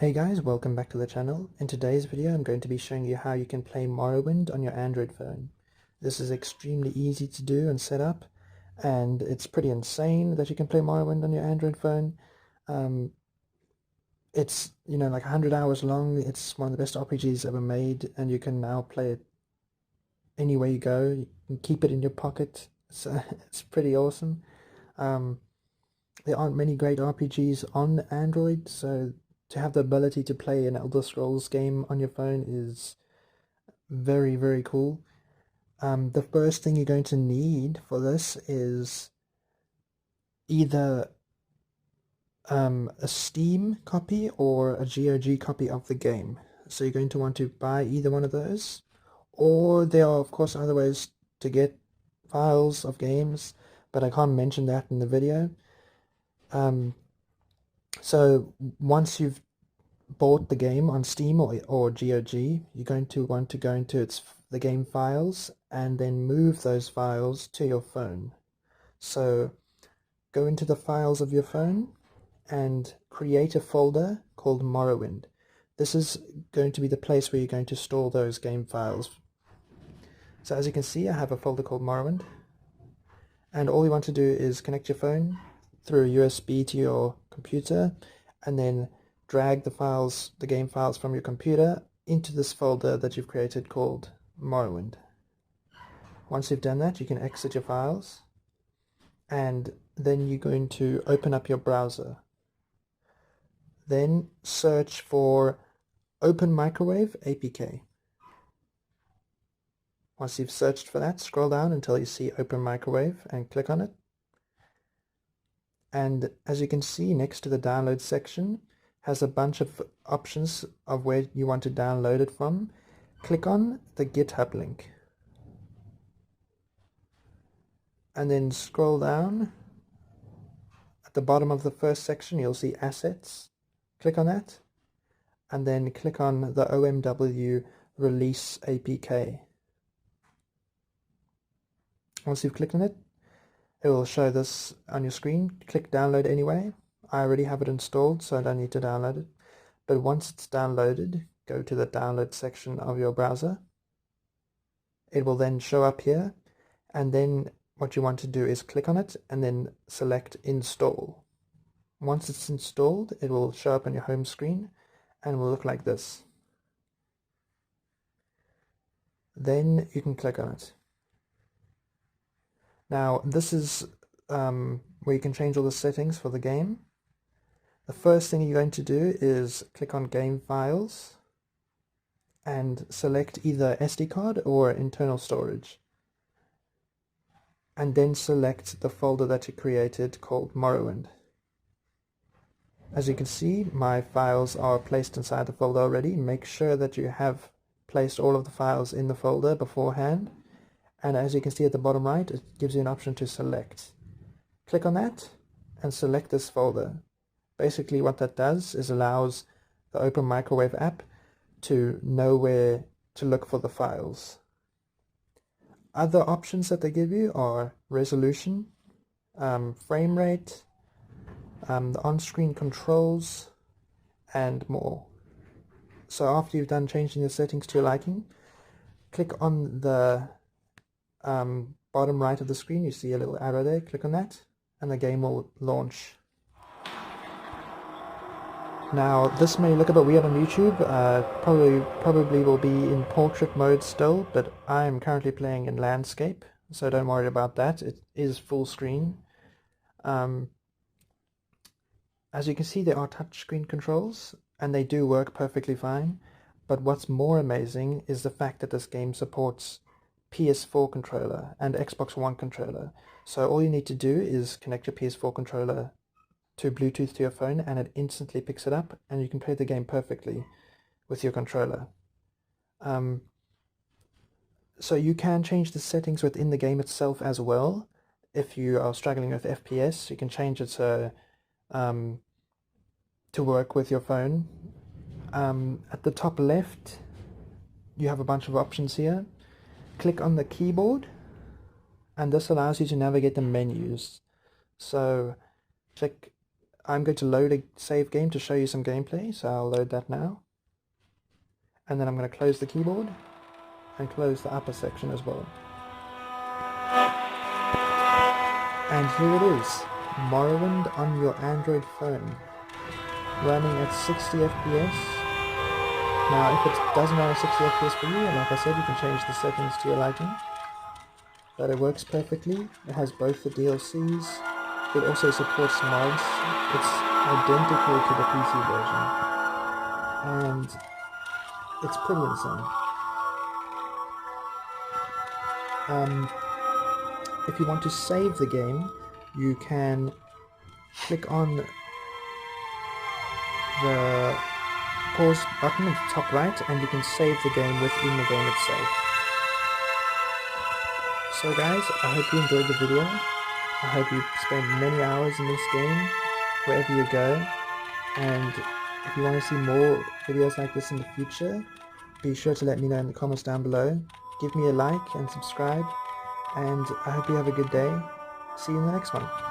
Hey guys, welcome back to the channel. In today's video I'm going to be showing you how you can play Morrowind on your Android phone. This is extremely easy to do and set up, and it's pretty insane that you can play Morrowind on your Android phone. It's, like 100 hours long. It's one of the best RPGs ever made, and you can now play it anywhere you go. You can keep it in your pocket, so it's pretty awesome. There aren't many great RPGs on Android, so to have the ability to play an Elder Scrolls game on your phone is very, very cool. The first thing you're going to need for this is either a Steam copy or a GOG copy of the game. So you're going to want to buy either one of those, or there are of course other ways to get files of games, but I can't mention that in the video. So once you've bought the game on Steam or GOG, you're going to want to go into the game files and then move those files to your phone. So go into the files of your phone and create a folder called Morrowind. This is going to be the place where you're going to store those game files. So as you can see, I have a folder called Morrowind, and all you want to do is connect your phone through a USB to your computer and then drag the game files from your computer into this folder that you've created called Morrowind. Once you've done that, you can exit your files, and then you're going to open up your browser. Then search for Open Microwave APK. Once you've searched for that, scroll down until you see Open Microwave and click on it. And as you can see, next to the download section has a bunch of options of where you want to download it from. Click on the GitHub link and then scroll down. At the bottom of the first section you'll see assets. Click on that and then click on the OMW release APK. Once you've clicked on it, it will show this on your screen. Click download anyway. I already have it installed, so I don't need to download it. But once it's downloaded, go to the download section of your browser. It will then show up here, and then what you want to do is click on it and then select install. Once it's installed, it will show up on your home screen and will look like this. Then you can click on it. Now this is where you can change all the settings for the game. The first thing you're going to do is click on Game Files and select either SD card or internal storage. And then select the folder that you created called Morrowind. As you can see, my files are placed inside the folder already. Make sure that you have placed all of the files in the folder beforehand. And as you can see at the bottom right, it gives you an option to select. Click on that and select this folder. Basically what that does is allows the Open Microwave app to know where to look for the files. Other options that they give you are resolution, frame rate, the on-screen controls, and more. So after you've done changing the settings to your liking, click on the bottom right of the screen. You see a little arrow there. Click on that and the game will launch. Now this may look a bit weird on YouTube, probably will be in portrait mode still, but I am currently playing in landscape, so don't worry about that. It is full screen. As you can see, there are touchscreen controls and they do work perfectly fine, but what's more amazing is the fact that this game supports PS4 controller and Xbox One controller. So all you need to do is connect your PS4 controller to Bluetooth to your phone and it instantly picks it up and you can play the game perfectly with your controller. So you can change the settings within the game itself as well. If you are struggling with FPS, you can change it to work with your phone. At the top left you have a bunch of options here. Click on the keyboard and this allows you to navigate the menus. So click I'm going to load a save game to show you some gameplay, so I'll load that now. And then I'm going to close the keyboard and close the upper section as well. And here it is, Morrowind on your Android phone, running at 60 FPS. Now if it doesn't run at 60 FPS for you, like I said, you can change the settings to your liking. But it works perfectly. It has both the DLCs. It also supports mods. It's identical to the PC version. And it's pretty insane. If you want to save the game, you can click on the pause button at the top right, and you can save the game within the game itself. So guys, I hope you enjoyed the video. I hope you spent many hours in this game, wherever you go. And if you want to see more videos like this in the future, be sure to let me know in the comments down below. Give me a like and subscribe. And I hope you have a good day. See you in the next one.